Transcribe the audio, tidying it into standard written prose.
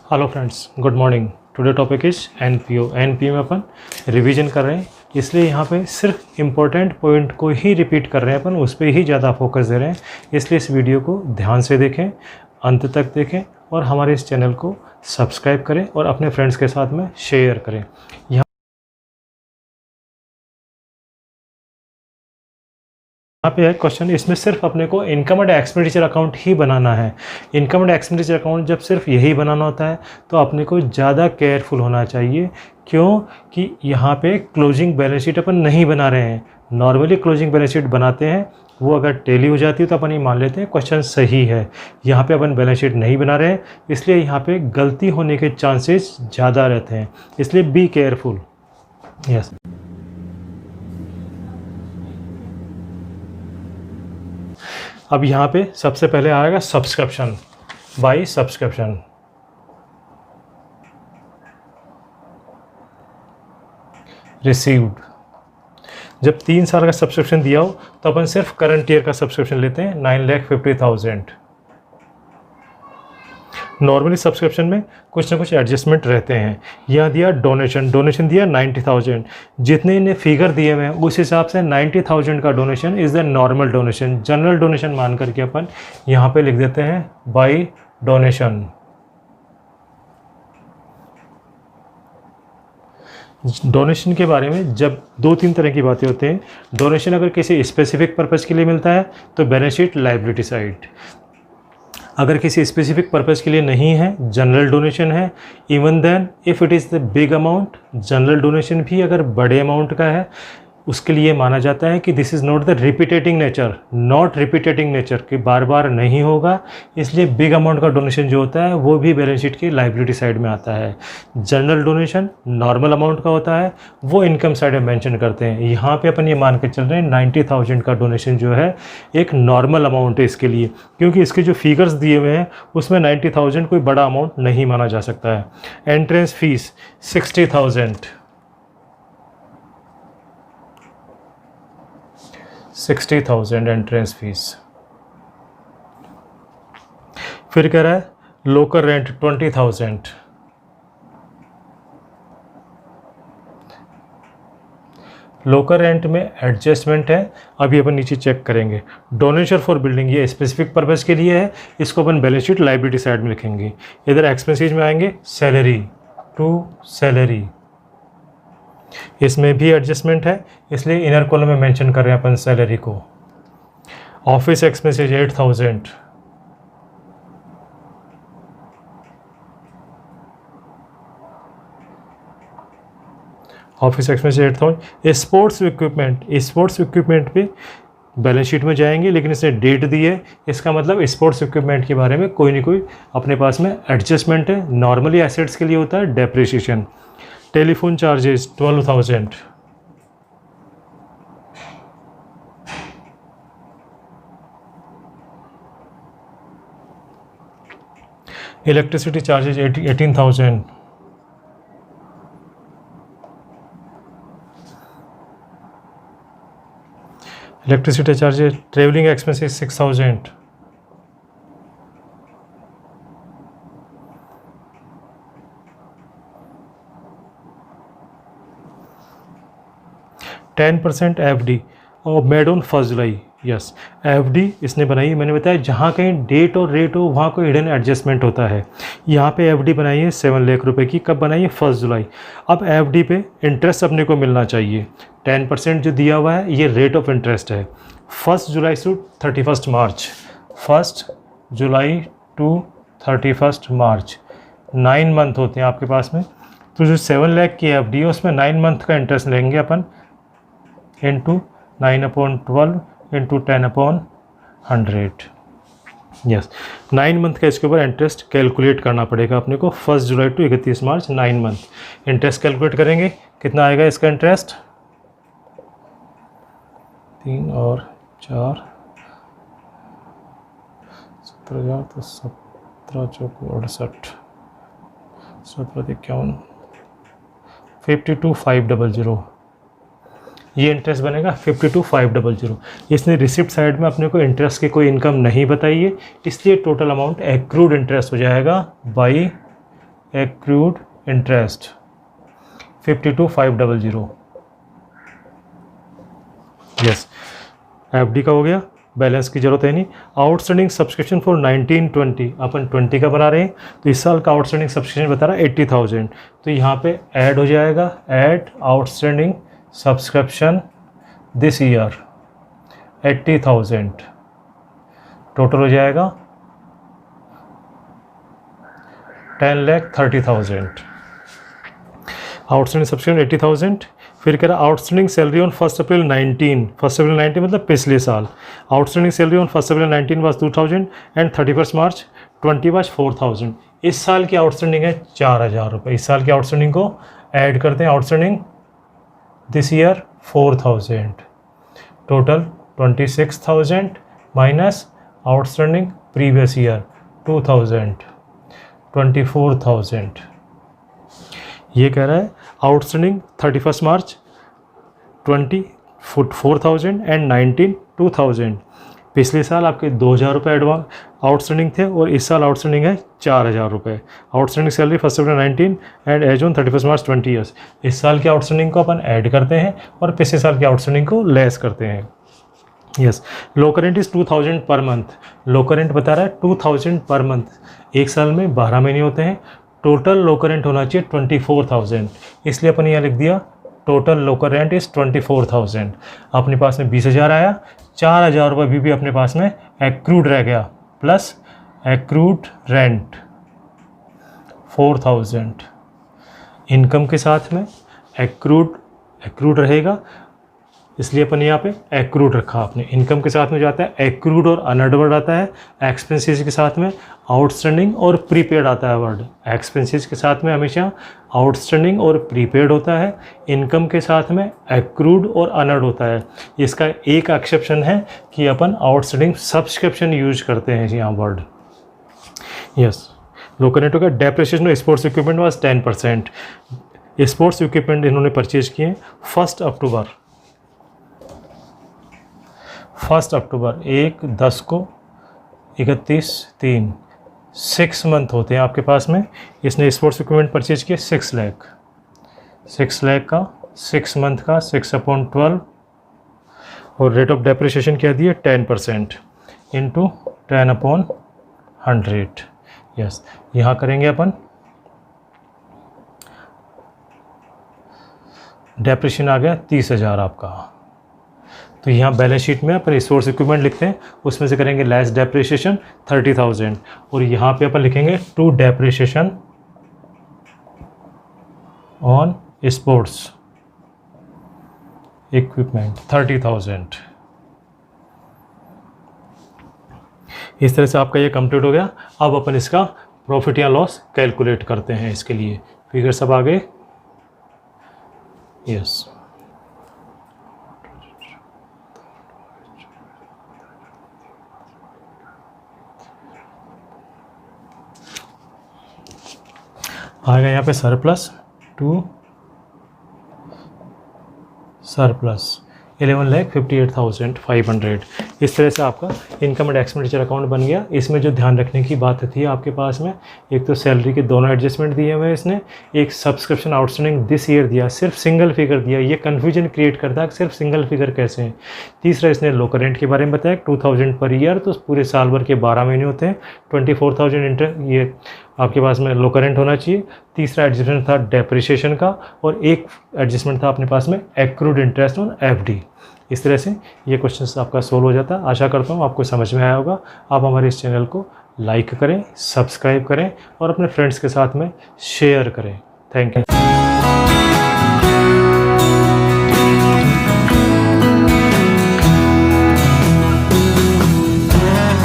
Hello friends, good morning. Today topic is NPO. NPO में अपन revision कर रहे हैं, इसलिए यहाँ पे सिर्फ इम्पोर्टेंट पॉइंट को ही रिपीट कर रहे हैं, अपन उस पर ही ज़्यादा फोकस दे रहे हैं। इसलिए इस वीडियो को ध्यान से देखें, अंत तक देखें और हमारे इस चैनल को सब्सक्राइब करें और अपने फ्रेंड्स के साथ में शेयर करें। यहाँ पे है क्वेश्चन, इसमें सिर्फ अपने को इनकम एंड एक्सपेंडिचर अकाउंट ही बनाना है। इनकम एंड एक्सपेंडिचर अकाउंट जब सिर्फ यही बनाना होता है तो अपने को ज़्यादा केयरफुल होना चाहिए। क्यों कि यहाँ पे क्लोजिंग बैलेंस शीट अपन नहीं बना रहे हैं। नॉर्मली क्लोजिंग बैलेंस शीट बनाते हैं, वो अगर टेली हो जाती है तो अपन ये मान लेते हैं क्वेश्चन सही है। यहाँ पे अपन बैलेंस शीट नहीं बना रहे हैं, इसलिए यहाँ पे गलती होने के चांसेस ज़्यादा रहते हैं, इसलिए बी केयरफुल। यस, अब यहाँ पे सबसे पहले आएगा सब्सक्रिप्शन। By subscription received. जब 3 साल का सब्सक्रिप्शन दिया हो तो अपन सिर्फ करंट ईयर का सब्सक्रिप्शन लेते हैं 9,50,000। नॉर्मली सब्सक्रिप्शन में कुछ ना कुछ एडजस्टमेंट रहते हैं। यहाँ दिया डोनेशन दिया 90,000। जितने ने फिगर दिए हुए हैं उस हिसाब से 90,000 का donation is the normal donation. General donation मान करके अपन यहाँ पे लिख देते हैं बाई डोनेशन। डोनेशन के बारे में जब 2-3 तरह की बातें होती हैं। डोनेशन अगर किसी स्पेसिफिक पर्पज़ के लिए मिलता है तो बैलेंस शीट लायबिलिटी साइड। अगर किसी स्पेसिफिक पर्पज़ के लिए नहीं है, जनरल डोनेशन है। Even then if it is the big amount, general donation भी अगर बड़े अमाउंट का है उसके लिए माना जाता है कि this is not the repeating nature, not repeating nature कि बार बार नहीं होगा। इसलिए बिग अमाउंट का डोनेशन जो होता है वो भी बैलेंस शीट की लायबिलिटी साइड में आता है। जनरल डोनेशन नॉर्मल अमाउंट का होता है, वो इनकम साइड में मेंशन करते हैं। यहाँ पे अपन ये मान के चल रहे हैं 90,000 का डोनेशन जो है एक नॉर्मल अमाउंट है इसके लिए, क्योंकि इसके जो फिगर्स दिए हुए हैं उसमें 90,000 कोई बड़ा अमाउंट नहीं माना जा सकता है। Entrance fees 60,000 entrance fees. फिर कह रहा है लोकल रेंट 20,000। लोकल रेंट में एडजस्टमेंट है, अभी अपन नीचे चेक करेंगे। डोनेशन फॉर बिल्डिंग ये स्पेसिफिक पर्पज़ के लिए है, इसको अपन बैलेंस शीट लायबिलिटी साइड में लिखेंगे। इधर एक्सपेंसेस में आएंगे सैलरी टू सैलरी, इसमें भी एडजस्टमेंट है, इसलिए इनर कॉलम में मेंशन कर रहे हैं अपन सैलरी को। Office expenses 8,000। Office expenses 8,000। Sports equipment पे बैलेंस शीट में जाएंगे, लेकिन इसने डेट दी है, इसका मतलब स्पोर्ट्स इक्विपमेंट के बारे में कोई ना कोई अपने पास में एडजस्टमेंट है। नॉर्मली एसेट्स के लिए होता है depreciation. Telephone charges 12,000। Electricity charges 18,000। Electricity charges. Travelling expenses 6,000। %10% FD और made on 1 July. Yes, FD इसने बनाई है, मैंने बताया जहाँ कहीं डेट और रेट हो वहाँ कोई हिडन एडजस्टमेंट होता है। यहाँ पे FD बनाई है 7 लाख रुपए की। कब बनाई है? 1 जुलाई। अब FD पे इंटरेस्ट अपने को मिलना चाहिए। 10% जो दिया हुआ है ये रेट ऑफ इंटरेस्ट है। 1 जुलाई टू 31 मार्च। 1 जुलाई टू 31 मार्च 9 मंथ होते हैं आपके पास में। तो जो 7 लाख की FD है उसमें 9 मंथ का इंटरेस्ट लेंगे अपन इंटू 9/12 इंटू 10/100। यस, 9 मंथ का इसके ऊपर इंटरेस्ट कैलकुलेट करना पड़ेगा अपने को। 1 जुलाई टू 31 मार्च 9 मंथ इंटरेस्ट कैलकुलेट करेंगे, कितना आएगा इसका इंटरेस्ट? 3 और 4 17,000 तो 17 चौक 68 17 52,500। ये इंटरेस्ट बनेगा 52,500। इसने रिसिप्ट साइड में अपने को इंटरेस्ट की कोई इनकम नहीं बताई है, इसलिए टोटल अमाउंट एक्रूड इंटरेस्ट हो जाएगा by accrued interest 52,500। Yes, FD का हो गया, बैलेंस की जरूरत है नहीं। आउटस्टैंडिंग सब्सक्रिप्शन फॉर 1920 अपन 20 का बना रहे हैं, तो इस साल का आउटस्टैंडिंग सब्सक्रिप्शन बता रहा है 80,000, तो यहाँ पे ऐड हो जाएगा, add outstanding subscription this year 80,000, total हो जाएगा 10,30,000। Outstanding subscription 80,000। फिर कह रहा outstanding salary on 1 April 19, 1 April 19 मतलब पिछले साल। Outstanding salary on 1 April 19 was 2,000 and 31 March 20 was 4,000। इस साल की आउटस्टैंडिंग है 4,000 रुपये। इस साल की आउटस्टैंडिंग को ऐड करते हैं, outstanding this year 4,000, total 26,000 minus outstanding previous year 2,000, 24,000। ये कह रहा है आउटस्टैंडिंग 31 मार्च 20 4,000 एंड 19 2,000। पिछले साल आपके 2,000 रुपये एडवांस आउटस्टैंडिंग थे और इस साल आउटस्टैंडिंग है 4,000 रुपये। Outstanding salary 1 April 19 and as on 31 March 20 years. इस साल की आउटस्टैंडिंग को अपन ऐड करते हैं और पिछले साल की आउटस्टैंडिंग को लेस करते हैं। Yes, low current is 2,000 per month. Low current बता रहा है 2,000 पर मंथ। एक साल में 12 महीने होते हैं, टोटल लो करेंट होना चाहिए 24,000, इसलिए अपन यहाँ लिख दिया टोटल लो करेंट इज़ 24,000। अपने पास में 20,000 आया, 4,000 रुपये भी अपने पास में एक्रूड रह गया, प्लस एक्रूड रेंट 4,000। इनकम के साथ में एक्रूड रहेगा, इसलिए अपन यहाँ पे एक्रूड रखा। आपने इनकम के साथ में जाता है एक्रूड और अनअर्न्ड वर्ड आता है। एक्सपेंसेस के साथ में आउटस्टैंडिंग और प्रीपेड आता है वर्ड। एक्सपेंसेस के साथ में हमेशा आउटस्टैंडिंग और प्रीपेड होता है, इनकम के साथ में एक्रूड और अनअर्न्ड होता है। इसका एक एक्सेप्शन है कि अपन आउटस्टैंडिंग सब्सक्रिप्शन यूज करते हैं यहाँ वर्ड। यस, लो करेंट का depreciation of sports equipment was 10%। Sports equipment इन्होंने परचेज किए 1 अक्टूबर 1/10 को 31/3 6 मंथ होते हैं आपके पास में। इसने स्पोर्ट्स इक्विपमेंट परचेज किए 6 लाख का 6 मंथ का 6/12 और रेट ऑफ डेप्रिसिएशन क्या दिए 10% इंटू 10/100। यस, यहाँ करेंगे अपन डेप्रिसिएशन आ गया 30,000 आपका। तो यहाँ बैलेंस शीट में अपन स्पोर्ट्स इक्विपमेंट लिखते हैं, उसमें से करेंगे लेस डेप्रिसिएशन 30,000 और यहाँ पे अपन लिखेंगे to depreciation on sports equipment 30,000। इस तरह से आपका ये कंप्लीट हो गया। अब अपन इसका प्रॉफिट या लॉस कैलकुलेट करते हैं। इसके लिए फिगर सब आ गए। यस, आएगा यहाँ पे सरप्लस टू सरप्लस 11,58,500। इस तरह से आपका इनकम एंड एक्सपेंडिचर अकाउंट बन गया। इसमें जो ध्यान रखने की बात थी आपके पास में, एक तो सैलरी के दोनों एडजस्टमेंट दिए हुए हैं इसने, एक सब्सक्रिप्शन आउटस्टैंडिंग दिस ईयर दिया, सिर्फ सिंगल फिगर दिया। ये कन्फ्यूजन क्रिएट करता है कि सिर्फ सिंगल फिगर कैसे हैं। तीसरा इसने लो करेंट के बारे में बताया 2,000 पर ईयर, तो पूरे साल भर के 12 महीने होते हैं, 24,000 ये आपके पास में लो करेंट होना चाहिए। तीसरा एडजस्टमेंट था डेप्रिसिएशन का और एक एडजस्टमेंट था अपने पास में एक्रूड इंटरेस्ट ऑन एफडी। इस तरह से ये क्वेश्चन आपका सोल्व हो जाता है। आशा करता हूँ आपको समझ में आया होगा। आप हमारे इस चैनल को लाइक करें, सब्सक्राइब करें और अपने फ्रेंड्स के साथ में शेयर करें। Thank you.